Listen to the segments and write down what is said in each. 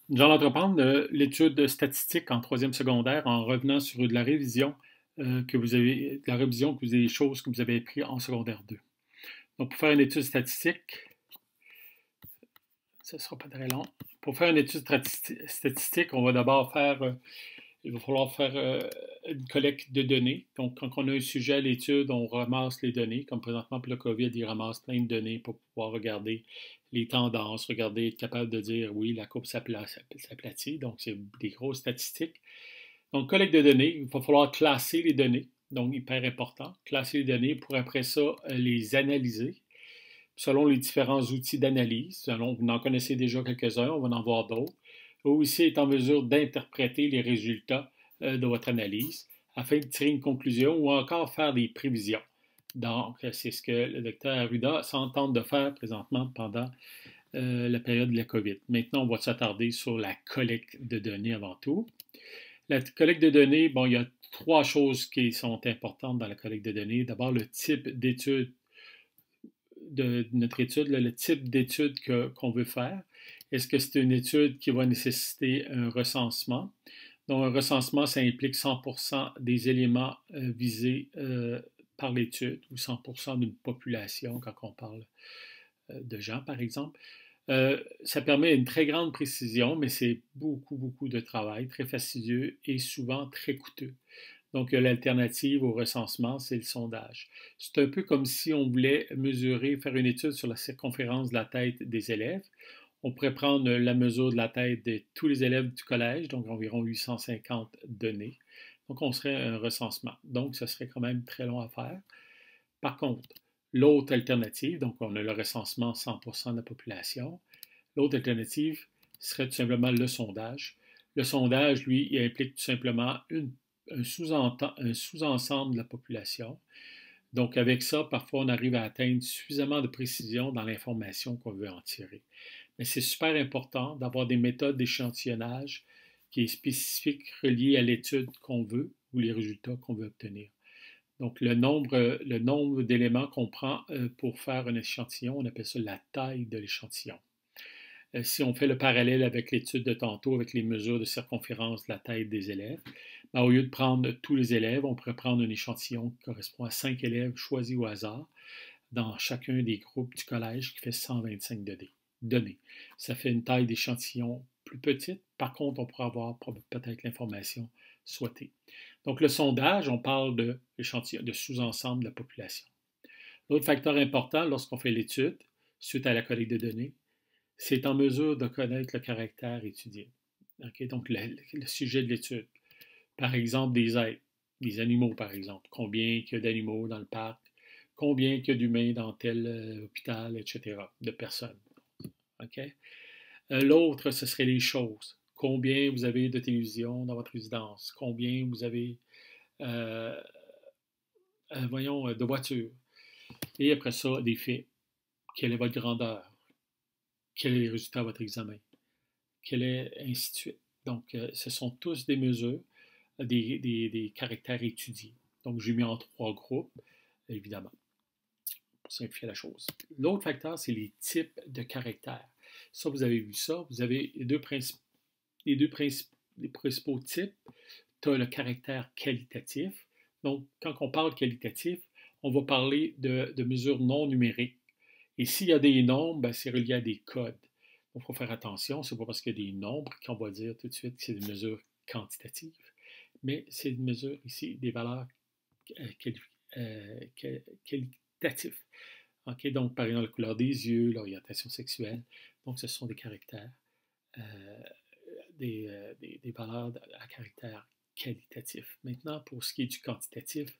Nous allons entreprendre l'étude statistique en troisième secondaire en revenant sur de la révision des choses que vous avez apprises en secondaire 2. Donc, pour faire une étude statistique, ce ne sera pas très long. Pour faire une étude statistique, on va d'abord il va falloir faire une collecte de données. Donc, quand on a un sujet à l'étude, on ramasse les données. Comme présentement pour le COVID, il ramasse plein de données pour pouvoir regarder les tendances, être capable de dire oui, la courbe s'aplatit. Donc, c'est des grosses statistiques. Donc, collecte de données, il va falloir classer les données. Donc, hyper important. Classer les données pour après ça les analyser selon les différents outils d'analyse. Vous en connaissez déjà quelques-uns, on va en voir d'autres. Vous aussi être en mesure d'interpréter les résultats de votre analyse afin de tirer une conclusion ou encore faire des prévisions. Donc, c'est ce que le docteur Arruda s'entend de faire présentement pendant la période de la COVID. Maintenant, on va s'attarder sur la collecte de données avant tout. La collecte de données, bon, il y a trois choses qui sont importantes dans la collecte de données. D'abord, le type d'étude de notre étude, le type d'étude qu'on veut faire. Est-ce que c'est une étude qui va nécessiter un recensement? Donc, un recensement, ça implique 100% des éléments visés par l'étude ou 100% d'une population quand on parle de gens, par exemple. Ça permet une très grande précision, mais c'est beaucoup, beaucoup de travail, très fastidieux et souvent très coûteux. Donc, l'alternative au recensement, c'est le sondage. C'est un peu comme si on voulait mesurer, faire une étude sur la circonférence de la tête des élèves. On pourrait prendre la mesure de la tête de tous les élèves du collège, donc environ 850 données. Donc, on serait un recensement. Donc, ce serait quand même très long à faire. Par contre, l'autre alternative, donc on a le recensement 100% de la population. L'autre alternative serait tout simplement le sondage. Le sondage, lui, il implique tout simplement un sous-ensemble de la population. Donc, avec ça, parfois, on arrive à atteindre suffisamment de précision dans l'information qu'on veut en tirer. Mais c'est super important d'avoir des méthodes d'échantillonnage qui est spécifique, reliées à l'étude qu'on veut ou les résultats qu'on veut obtenir. Donc, le nombre d'éléments qu'on prend pour faire un échantillon, on appelle ça la taille de l'échantillon. Si on fait le parallèle avec l'étude de tantôt, avec les mesures de circonférence de la tête des élèves, ben, au lieu de prendre tous les élèves, on pourrait prendre un échantillon qui correspond à 5 élèves choisis au hasard dans chacun des groupes du collège qui fait 125 données. Ça fait une taille d'échantillon plus petite. Par contre, on pourra avoir peut-être l'information souhaitée. Donc, le sondage, on parle de sous-ensemble de la population. L'autre facteur important lorsqu'on fait l'étude, suite à la collecte de données, c'est en mesure de connaître le caractère étudié. Okay? Donc, le sujet de l'étude. Par exemple, des êtres, des animaux, par exemple. Combien il y a d'animaux dans le parc, combien il y a d'humains dans tel hôpital, etc., de personnes. Okay? L'autre, ce serait les choses. Combien vous avez de télévision dans votre résidence? Combien vous avez euh, de voitures? Et après ça, des faits. Quelle est votre grandeur? Quel est le résultat de votre examen? Ainsi de suite. Donc, ce sont tous des mesures, des caractères étudiés. Donc, j'ai mis en trois groupes, évidemment, pour simplifier la chose. L'autre facteur, c'est les types de caractères. Ça, vous avez vu ça. Vous avez les principaux types. Tu as le caractère qualitatif. Donc, quand on parle qualitatif, on va parler de mesures non numériques. Et s'il y a des nombres, ben, c'est relié à des codes. Donc, il faut faire attention. Ce n'est pas parce qu'il y a des nombres qu'on va dire tout de suite que c'est des mesures quantitatives, mais c'est une mesure ici des valeurs qualitatives. Okay? Donc, par exemple, la couleur des yeux, l'orientation sexuelle. Donc, ce sont des caractères, des valeurs à caractère qualitatif. Maintenant, pour ce qui est du quantitatif,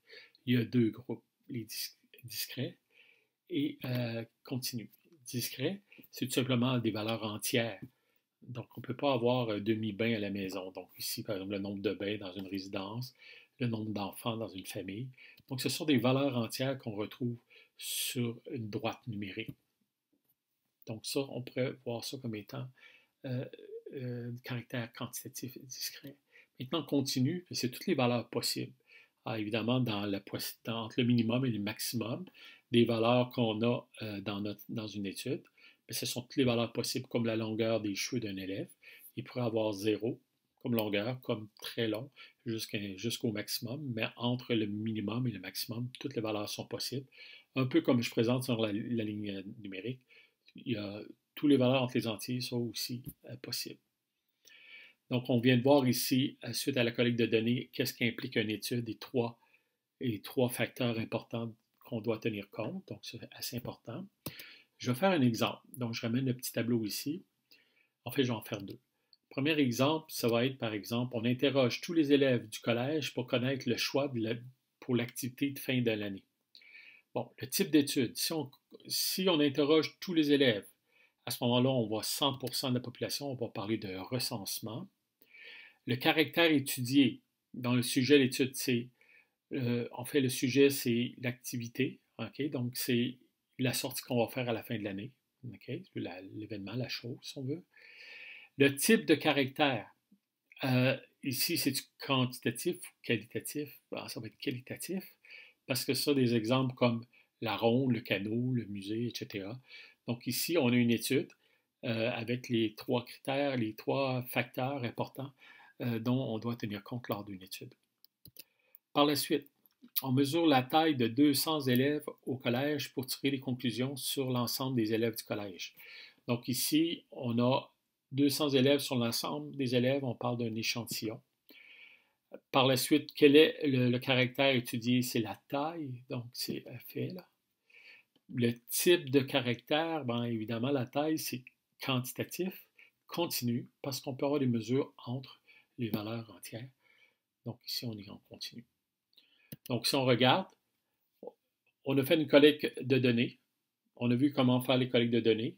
il y a deux groupes, les discrets et continu. Discret, c'est tout simplement des valeurs entières. Donc, on ne peut pas avoir un demi-bain à la maison. Donc, ici, par exemple, le nombre de bains dans une résidence, le nombre d'enfants dans une famille. Donc, ce sont des valeurs entières qu'on retrouve sur une droite numérique. Donc, ça, on pourrait voir ça comme étant caractère quantitatif discret. Maintenant, continu, c'est toutes les valeurs possibles. Alors, évidemment, entre le minimum et le maximum, des valeurs qu'on a dans une étude. mais ce sont toutes les valeurs possibles, comme la longueur des cheveux d'un élève. Il pourrait avoir 0 comme longueur, comme très long, jusqu'au maximum, mais entre le minimum et le maximum, toutes les valeurs sont possibles. Un peu comme je présente sur la ligne numérique, il y a toutes les valeurs entre les entiers sont aussi possibles. Donc, on vient de voir ici, suite à la collecte de données, qu'est-ce qui implique une étude et trois facteurs importants qu'on doit tenir compte. Donc, c'est assez important. Je vais faire un exemple. Donc, je ramène le petit tableau ici. En fait, je vais en faire deux. Premier exemple, ça va être, par exemple, on interroge tous les élèves du collège pour connaître le choix pour l'activité de fin de l'année. Bon, le type d'étude, si on interroge tous les élèves, à ce moment-là, on voit 100% de la population, on va parler de recensement. Le caractère étudié dans le sujet de l'étude, c'est, en fait, le sujet, c'est l'activité, ok? Donc, c'est la sortie qu'on va faire à la fin de l'année, ok? L'événement, la chose, si on veut. Le type de caractère, ici, c'est du quantitatif ou qualitatif? Ben, ça va être qualitatif, parce que ça, des exemples comme la ronde, le canot, le musée, etc. Donc ici, on a une étude avec les trois critères, les trois facteurs importants dont on doit tenir compte lors d'une étude. Par la suite, on mesure la taille de 200 élèves au collège pour tirer les conclusions sur l'ensemble des élèves du collège. Donc ici, on a 200 élèves sur l'ensemble des élèves, on parle d'un échantillon. Par la suite, quel est le caractère étudié? C'est la taille, donc c'est fait là. Le type de caractère, bien évidemment, la taille, c'est quantitatif, continu, parce qu'on peut avoir des mesures entre les valeurs entières. Donc ici, on est en continu. Donc si on regarde, on a fait une collecte de données. On a vu comment faire les collectes de données.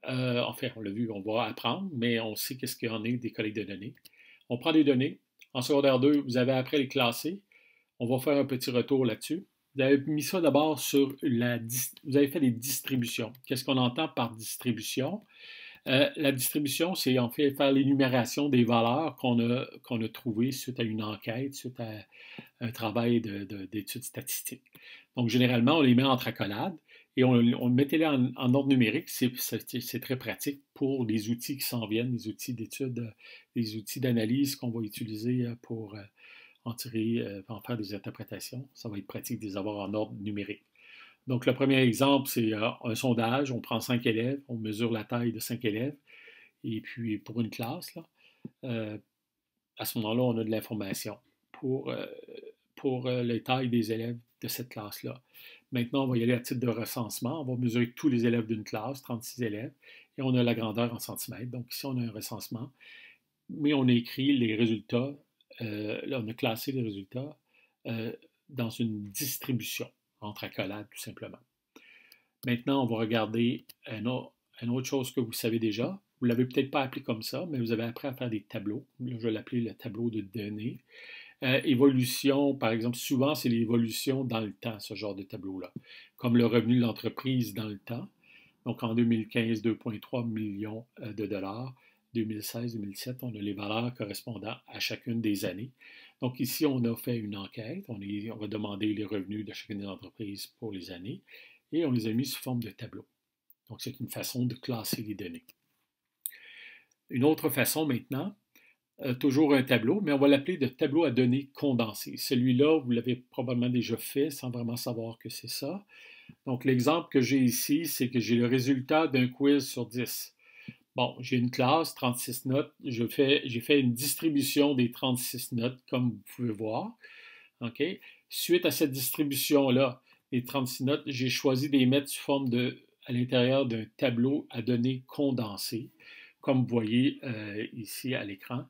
Enfin, on l'a vu, on va apprendre, mais on sait qu'est-ce qu'il y en est des collectes de données. On prend des données. En secondaire 2, vous avez appris à les classer. On va faire un petit retour là-dessus. Vous avez mis ça d'abord sur vous avez fait des distributions. Qu'est-ce qu'on entend par distribution? La distribution, c'est en fait faire l'énumération des valeurs qu'on a trouvées suite à une enquête, suite à un travail d'études statistiques. Donc, généralement, on les met entre accolades et on mettait là en ordre numérique. C'est très pratique pour les outils qui s'en viennent, les outils d'études, les outils d'analyse qu'on va utiliser pour en faire des interprétations. Ça va être pratique de les avoir en ordre numérique. Donc, le premier exemple, c'est un sondage. On prend 5 élèves, on mesure la taille de 5 élèves. Et puis, pour une classe, là, à ce moment-là, on a de l'information pour les tailles des élèves de cette classe-là. Maintenant, on va y aller à titre de recensement. On va mesurer tous les élèves d'une classe, 36 élèves, et on a la grandeur en centimètres. Donc, ici, on a un recensement, mais on a écrit les résultats. Là, on a classé les résultats dans une distribution entre accolades, tout simplement. Maintenant, on va regarder une autre chose que vous savez déjà. Vous ne l'avez peut-être pas appelé comme ça, mais vous avez appris à faire des tableaux. Là, je vais l'appeler le tableau de données. Évolution, par exemple, souvent, c'est l'évolution dans le temps, ce genre de tableau-là, comme le revenu de l'entreprise dans le temps. Donc, en 2015, 2,3 millions de dollars. 2016-2017, on a les valeurs correspondant à chacune des années. Donc, ici, on a fait une enquête. On va demander les revenus de chacune des entreprises pour les années et on les a mis sous forme de tableau. Donc, c'est une façon de classer les données. Une autre façon maintenant, toujours un tableau, mais on va l'appeler de tableau à données condensées. Celui-là, vous l'avez probablement déjà fait sans vraiment savoir que c'est ça. Donc, l'exemple que j'ai ici, c'est que j'ai le résultat d'un quiz sur 10. Bon, j'ai une classe, 36 notes. J'ai fait une distribution des 36 notes, comme vous pouvez voir. OK? Suite à cette distribution-là, les 36 notes, j'ai choisi de les mettre sous forme à l'intérieur d'un tableau à données condensées, comme vous voyez ici à l'écran.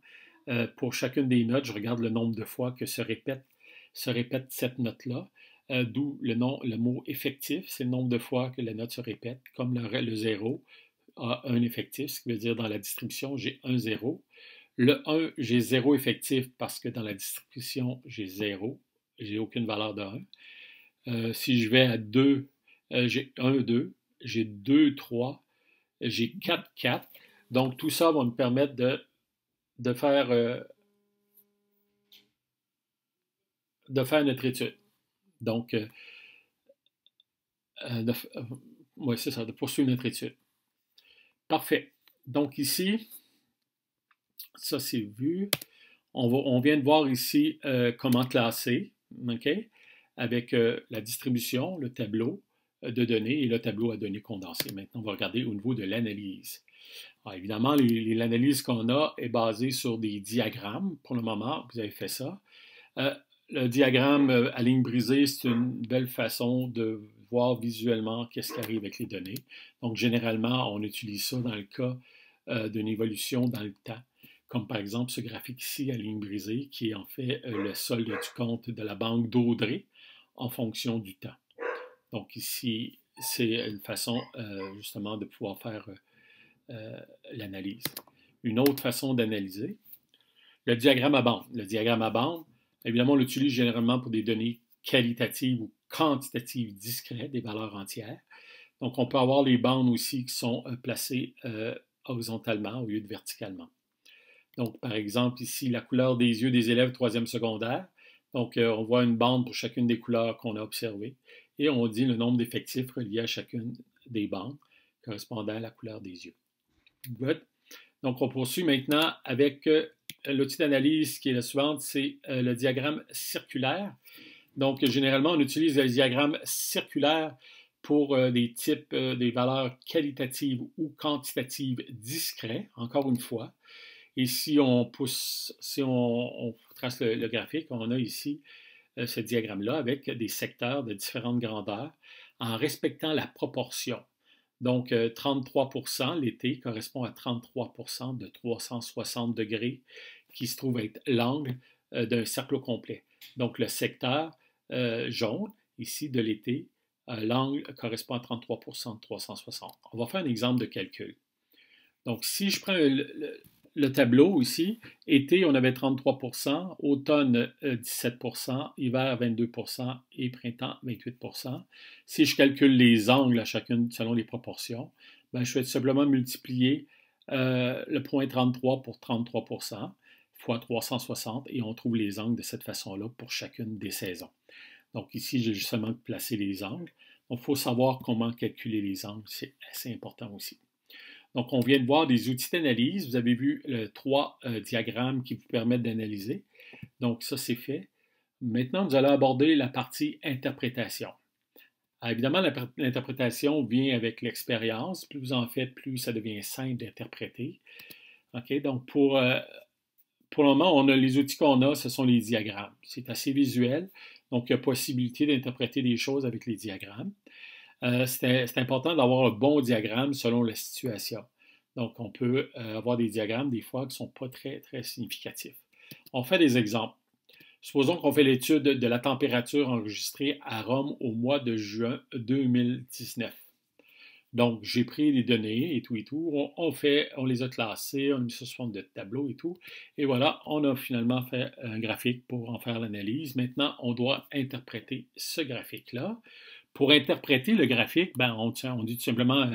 Pour chacune des notes, je regarde le nombre de fois que se répète cette note-là, d'où le mot effectif, c'est le nombre de fois que la note se répète, comme le 0 a un effectif, ce qui veut dire dans la distribution, j'ai un 0. Le 1, j'ai 0 effectif parce que dans la distribution, j'ai 0, j'ai aucune valeur de 1. Si je vais à 2, j'ai 1, 2, j'ai 2, 3, j'ai 4, 4. Donc, tout ça va me permettre de faire notre étude. Donc, c'est ça, de poursuivre notre étude. Parfait. Donc ici, ça c'est vu. On vient de voir ici comment classer, OK, avec la distribution, le tableau de données et le tableau à données condensées. Maintenant, on va regarder au niveau de l'analyse. Évidemment, l'analyse qu'on a est basée sur des diagrammes. Pour le moment, vous avez fait ça. Le diagramme à ligne brisée, c'est une belle façon de voir visuellement qu'est-ce qui arrive avec les données. Donc, généralement, on utilise ça dans le cas d'une évolution dans le temps, comme par exemple ce graphique ici à ligne brisée, qui est en fait le solde du compte de la banque d'Audrey en fonction du temps. Donc, ici, c'est une façon justement de pouvoir faire l'analyse. Une autre façon d'analyser, le diagramme à bande. Le diagramme à bande, évidemment, on l'utilise généralement pour des données qualitatives ou quantitatives discrètes, des valeurs entières. Donc, on peut avoir les bandes aussi qui sont placées horizontalement au lieu de verticalement. Donc, par exemple, ici, la couleur des yeux des élèves troisième secondaire. Donc, on voit une bande pour chacune des couleurs qu'on a observées. Et on dit le nombre d'effectifs reliés à chacune des bandes correspondant à la couleur des yeux. Good. Donc, on poursuit maintenant avec l'outil d'analyse qui est la suivante, c'est le diagramme circulaire. Donc, généralement, on utilise le diagramme circulaire pour des types, des valeurs qualitatives ou quantitatives discrets, encore une fois. Et si on pousse, si on trace le graphique, on a ici ce diagramme-là avec des secteurs de différentes grandeurs en respectant la proportion. Donc, 33% l'été correspond à 33% de 360 degrés qui se trouve être l'angle d'un cercle au complet. Donc, le secteur jaune, ici, de l'été, l'angle correspond à 33% de 360. On va faire un exemple de calcul. Donc, si je prends le tableau ici, été, on avait 33%, automne, 17%, hiver, 22% et printemps, 28%. Si je calcule les angles à chacune selon les proportions, ben, je vais simplement multiplier le point 33 pour 33% fois 360 et on trouve les angles de cette façon-là pour chacune des saisons. Donc ici, j'ai justement placé les angles. Donc, il faut savoir comment calculer les angles, c'est assez important aussi. Donc, on vient de voir des outils d'analyse. Vous avez vu trois diagrammes qui vous permettent d'analyser. Donc, ça, c'est fait. Maintenant, nous allons aborder la partie interprétation. Alors, évidemment, l'interprétation vient avec l'expérience. Plus vous en faites, plus ça devient simple d'interpréter. OK? Donc, pour le moment, on a les outils qu'on a, ce sont les diagrammes. C'est assez visuel. Donc, il y a possibilité d'interpréter des choses avec les diagrammes. C'est important d'avoir un bon diagramme selon la situation. Donc, on peut avoir des diagrammes des fois qui ne sont pas très, très significatifs. On fait des exemples. Supposons qu'on fait l'étude de la température enregistrée à Rome au mois de juin 2019. Donc, j'ai pris les données et tout, on les a classées, on a mis ça sous forme de tableau et tout. Et voilà, on a finalement fait un graphique pour en faire l'analyse. Maintenant, on doit interpréter ce graphique-là. Pour interpréter le graphique, ben, on dit tout simplement,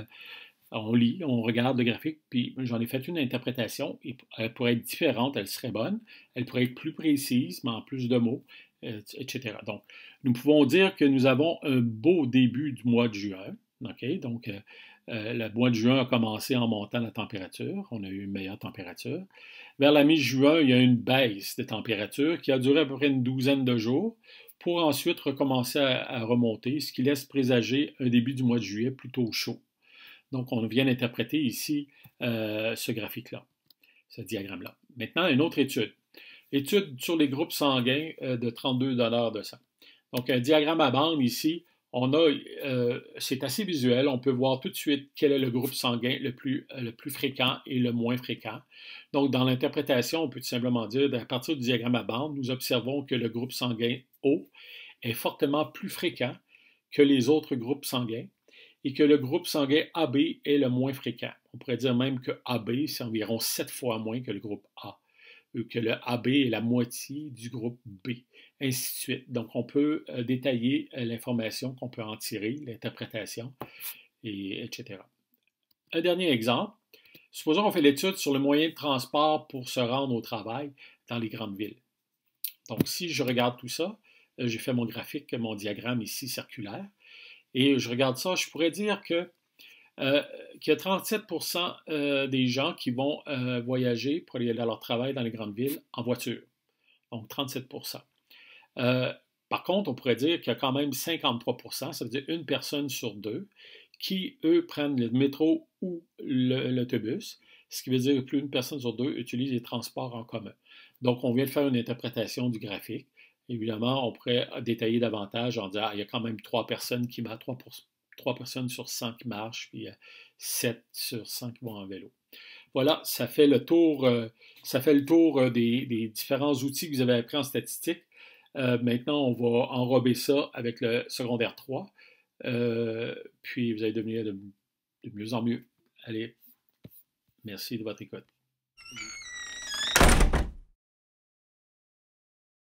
on lit, on regarde le graphique, puis j'en ai fait une interprétation, et elle pourrait être différente, elle serait bonne, elle pourrait être plus précise, mais en plus de mots, etc. Donc, nous pouvons dire que nous avons un beau début du mois de juin. OK? Donc, le mois de juin a commencé en montant la température, on a eu une meilleure température. Vers la mi-juin, il y a une baisse de température qui a duré à peu près une douzaine de jours pour ensuite recommencer à remonter, ce qui laisse présager un début du mois de juillet plutôt chaud. Donc, on vient d'interpréter ici ce graphique-là, ce diagramme-là. Maintenant, une autre étude. Étude sur les groupes sanguins de 32 de sang. Donc, un diagramme à bande ici, c'est assez visuel. On peut voir tout de suite quel est le groupe sanguin le plus fréquent et le moins fréquent. Donc, dans l'interprétation, on peut tout simplement dire, à partir du diagramme à bande, nous observons que le groupe sanguin O est fortement plus fréquent que les autres groupes sanguins et que le groupe sanguin AB est le moins fréquent. On pourrait dire même que AB, c'est environ 7 fois moins que le groupe A, que le AB est la moitié du groupe B, ainsi de suite. Donc, on peut détailler l'information qu'on peut en tirer, l'interprétation, etc. Un dernier exemple. Supposons qu'on fait l'étude sur le moyen de transport pour se rendre au travail dans les grandes villes. Donc, si je regarde tout ça, j'ai fait mon graphique, mon diagramme ici circulaire, et je regarde ça, je pourrais dire que euh, qu'il y a 37 des gens qui vont voyager pour aller à leur travail dans les grandes villes en voiture. Donc 37 euh, Par contre, on pourrait dire qu'il y a quand même 53 ça veut dire une personne sur deux, qui, eux, prennent le métro ou l'autobus, ce qui veut dire que plus une personne sur deux utilise les transports en commun. Donc, on vient de faire une interprétation du graphique. Évidemment, on pourrait détailler davantage en disant, il y a quand même 3 personnes qui marchent, 3 personnes sur 100 qui marchent, puis 7 sur 100 qui vont en vélo. Voilà, ça fait le tour des différents outils que vous avez appris en statistique. Maintenant, on va enrober ça avec le secondaire 3. Puis vous allez devenir de mieux en mieux. Allez, merci de votre écoute.